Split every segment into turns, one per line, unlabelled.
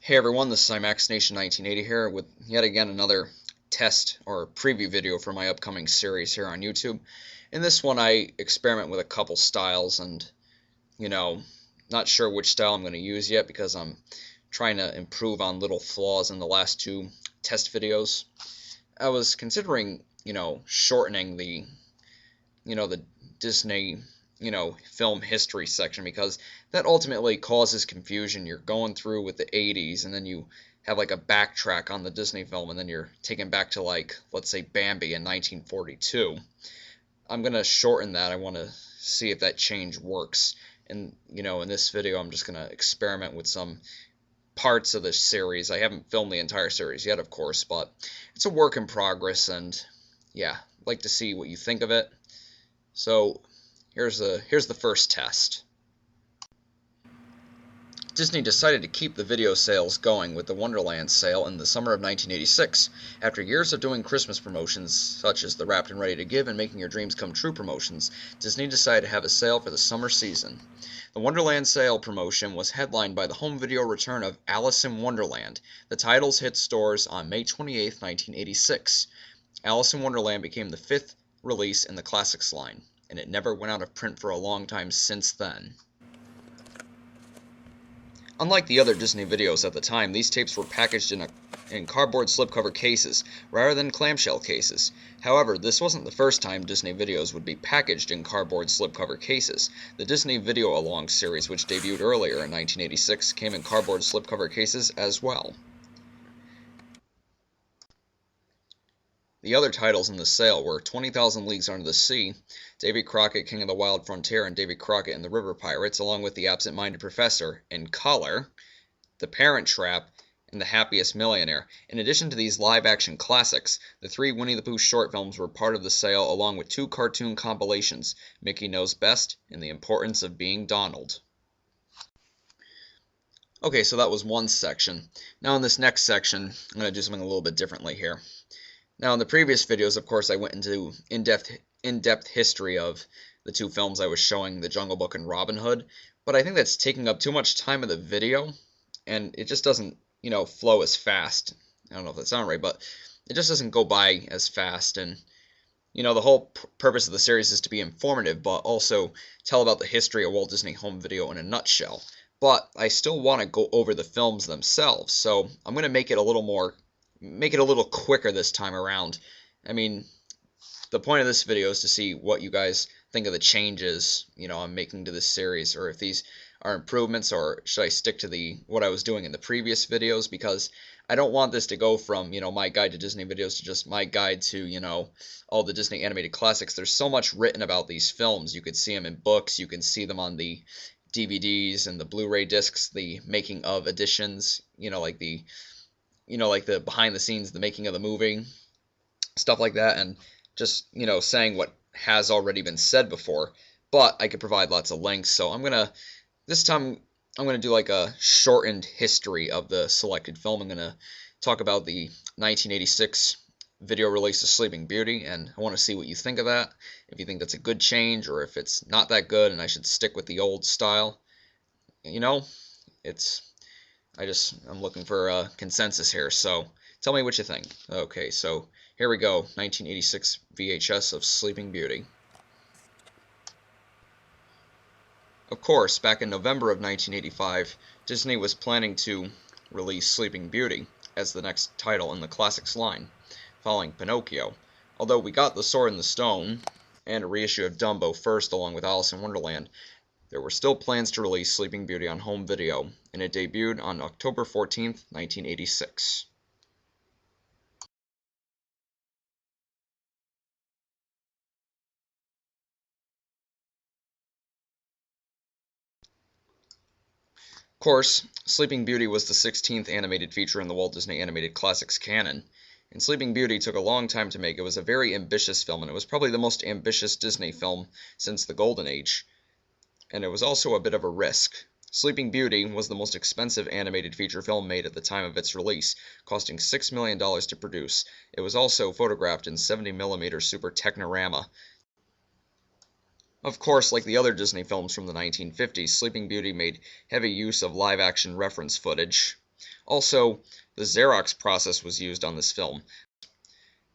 Hey everyone, this is Imaxination1980 here with yet again another test or preview video for my upcoming series here on YouTube. In this one I experiment with a couple styles and, not sure which style I'm going to use yet because I'm trying to improve on little flaws in the last two test videos. I was considering, shortening the Disney film history section, because that ultimately causes confusion. You're going through with the 80s and then you have like a backtrack on the Disney film and then you're taken back to, like, let's say Bambi in 1942. I'm going to shorten that. I want to see if that change works. And, in this video I'm just going to experiment with some parts of the series. I haven't filmed the entire series yet, of course, but it's a work in progress, and yeah, I'd like to see what you think of it. So here's the first test. Disney decided to keep the video sales going with the Wonderland Sale in the summer of 1986. After years of doing Christmas promotions, such as the Wrapped and Ready to Give and Making Your Dreams Come True promotions, Disney decided to have a sale for the summer season. The Wonderland Sale promotion was headlined by the home video return of Alice in Wonderland. The titles hit stores on May 28, 1986. Alice in Wonderland became the fifth release in the Classics line, and it never went out of print for a long time since then. Unlike the other Disney videos at the time, these tapes were packaged in cardboard slipcover cases rather than clamshell cases. However, this wasn't the first time Disney videos would be packaged in cardboard slipcover cases. The Disney Video Along series, which debuted earlier in 1986, came in cardboard slipcover cases as well. The other titles in the sale were 20,000 Leagues Under the Sea, Davy Crockett, King of the Wild Frontier, and Davy Crockett and the River Pirates, along with The Absent-Minded Professor, In Color, The Parent Trap, and The Happiest Millionaire. In addition to these live-action classics, the three Winnie the Pooh short films were part of the sale, along with two cartoon compilations, Mickey Knows Best and The Importance of Being Donald. Okay, so that was one section. Now in this next section, I'm going to do something a little bit differently here. Now, in the previous videos, of course, I went into in-depth history of the two films I was showing, The Jungle Book and Robin Hood, but I think that's taking up too much time of the video, and it just doesn't, flow as fast. I don't know if that sounds right, but it just doesn't go by as fast, and, the whole purpose of the series is to be informative, but also tell about the history of Walt Disney Home Video in a nutshell. But I still want to go over the films themselves, so I'm going to make it a little quicker this time around. I mean, the point of this video is to see what you guys think of the changes, I'm making to this series, or if these are improvements, or should I stick to what I was doing in the previous videos, because I don't want this to go from, my guide to Disney videos to just my guide to, all the Disney animated classics. There's so much written about these films. You could see them in books, you can see them on the DVDs and the Blu-ray discs, the making of editions, like the behind the scenes, the making of the movie, stuff like that, and just, saying what has already been said before. But I could provide lots of links, so this time I'm gonna do like a shortened history of the selected film. I'm gonna talk about the 1986 video release of Sleeping Beauty, and I want to see what you think of that, if you think that's a good change, or if it's not that good and I should stick with the old style. I'm looking for a consensus here, so tell me what you think. Okay, so here we go, 1986 VHS of Sleeping Beauty. Of course, back in November of 1985, Disney was planning to release Sleeping Beauty as the next title in the Classics line, following Pinocchio. Although we got The Sword in the Stone and a reissue of Dumbo first, along with Alice in Wonderland, there were still plans to release Sleeping Beauty on home video, and it debuted on October 14th, 1986. Of course, Sleeping Beauty was the 16th animated feature in the Walt Disney Animated Classics canon, and Sleeping Beauty took a long time to make. It was a very ambitious film, and it was probably the most ambitious Disney film since the Golden Age. And it was also a bit of a risk. Sleeping Beauty was the most expensive animated feature film made at the time of its release, costing $6 million to produce. It was also photographed in 70mm Super Technorama. Of course, like the other Disney films from the 1950s, Sleeping Beauty made heavy use of live-action reference footage. Also, the Xerox process was used on this film.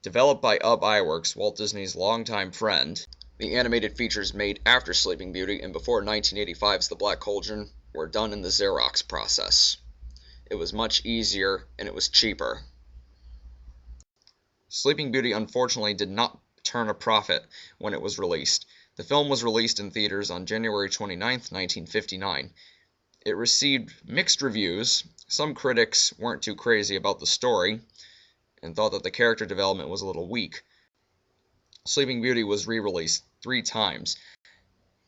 Developed by Iwerks, Walt Disney's longtime friend, the animated features made after Sleeping Beauty and before 1985's The Black Cauldron were done in the Xerox process. It was much easier and it was cheaper. Sleeping Beauty unfortunately did not turn a profit when it was released. The film was released in theaters on January 29, 1959. It received mixed reviews. Some critics weren't too crazy about the story and thought that the character development was a little weak. Sleeping Beauty was re-released 3 times,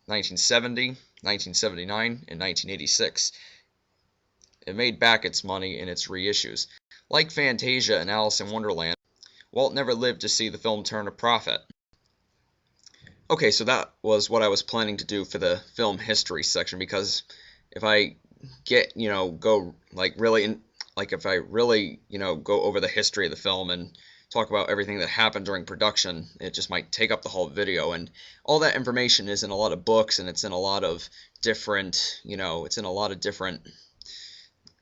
1970, 1979, and 1986. It made back its money in its reissues. Like Fantasia and Alice in Wonderland, Walt never lived to see the film turn a profit. Okay, so that was what I was planning to do for the film history section, because if I get, go if I really, go over the history of the film and talk about everything that happened during production, it just might take up the whole video. And all that information is in a lot of books, and it's in a lot of different,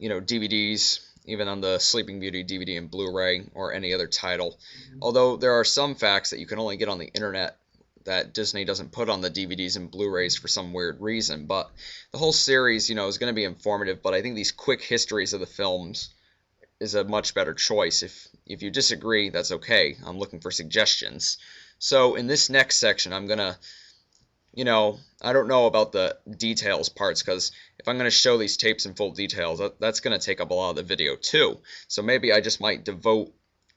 DVDs, even on the Sleeping Beauty DVD and Blu-ray or any other title. Although there are some facts that you can only get on the internet that Disney doesn't put on the DVDs and Blu-rays for some weird reason. But the whole series, is going to be informative, but I think these quick histories of the films is a much better choice. If you disagree, that's okay. I'm looking for suggestions. So in this next section, I'm going to, I don't know about the details parts, because if I'm going to show these tapes in full details, that's going to take up a lot of the video too. So maybe I just might devote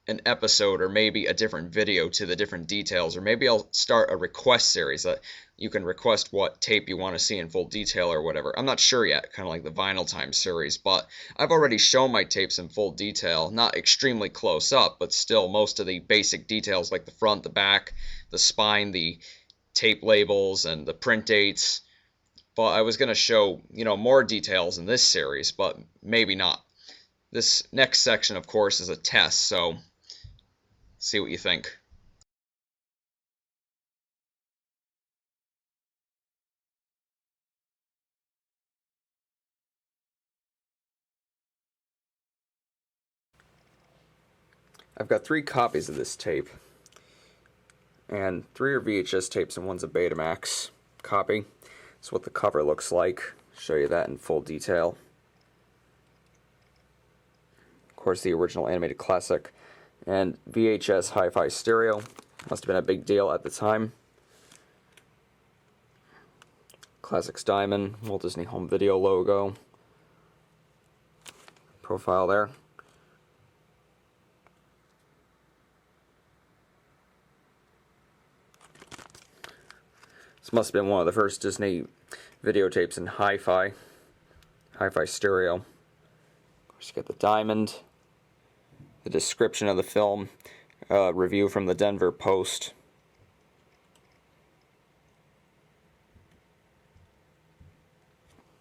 an episode or maybe a different video to the different details, or maybe I'll start a request series that you can request what tape you want to see in full detail or whatever. I'm not sure yet, kind of like the Vinyl Time series, but I've already shown my tapes in full detail, not extremely close up, but still most of the basic details like the front, the back, the spine, the tape labels, and the print dates. But I was going to show, more details in this series, but maybe not. This next section, of course, is a test, so see what you think. I've got 3 copies of this tape, and 3 are VHS tapes and one's a Betamax copy. That's what the cover looks like. Show you that in full detail. Of course, the original animated classic, and VHS hi-fi stereo. Must have been a big deal at the time. Classics Diamond, Walt Disney Home Video logo. Profile there. This must have been one of the first Disney videotapes in hi-fi stereo. Of course, you get the diamond, the description of the film, review from the Denver Post.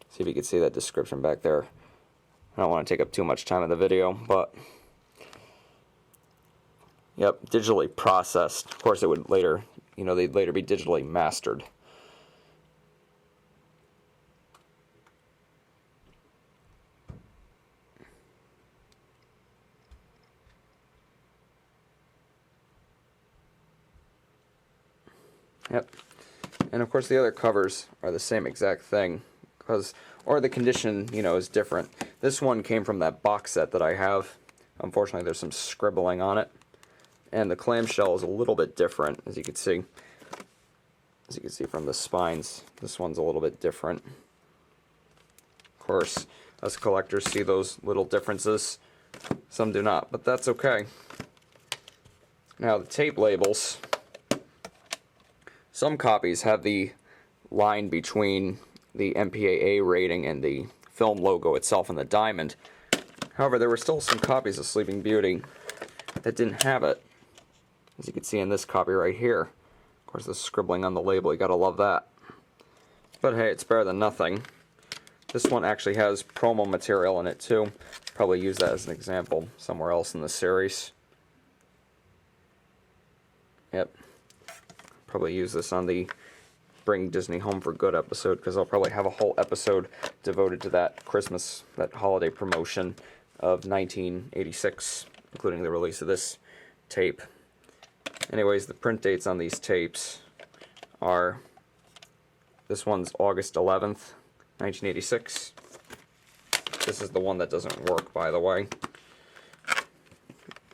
See if you can see that description back there. I don't want to take up too much time in the video, but yep, digitally processed. Of course, it would later, they'd later be digitally mastered. Yep. And of course the other covers are the same exact thing, or the condition, is different. This one came from that box set that I have. Unfortunately, there's some scribbling on it. And the clamshell is a little bit different, as you can see. As you can see from the spines, this one's a little bit different. Of course, us collectors see those little differences. Some do not, but that's okay. Now the tape labels. Some copies have the line between the MPAA rating and the film logo itself and the diamond. However, there were still some copies of Sleeping Beauty that didn't have it, as you can see in this copy right here. Of course, the scribbling on the label, you gotta love that. But hey, it's better than nothing. This one actually has promo material in it too. Probably use that as an example somewhere else in the series. Yep. Probably use this on the Bring Disney Home for Good episode, because I'll probably have a whole episode devoted to that Christmas, that holiday promotion
of 1986, including the release of this tape. Anyways, the print dates on these tapes are, this one's August 11th, 1986. This is the one that doesn't work, by the way.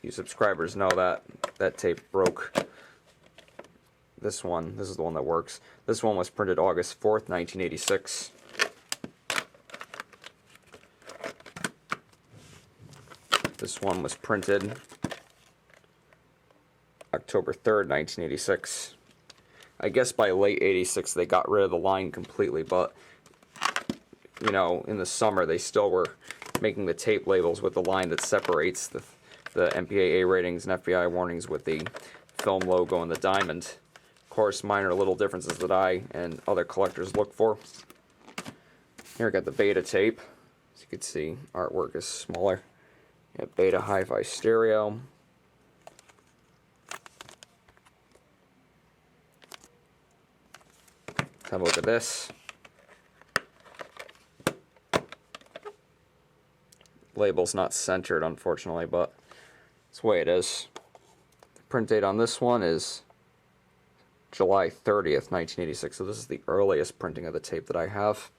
You subscribers know that that tape broke. This is the one that works. This one was printed August 4th, 1986. This one was printed October 3rd, 1986. I guess by late 86 they got rid of the line completely, but you know, in the summer they still were making the tape labels with the line that separates the MPAA ratings and FBI warnings with the film logo and the diamond. Of course, minor little differences that I and other collectors look for. Here I got the beta tape. As you can see, artwork is smaller. You have beta hi-fi stereo. Have a look at this. Label's not centered, unfortunately, but it's the way it is. The print date on this one is July 30th, 1986, so this is the earliest printing of the tape that I have.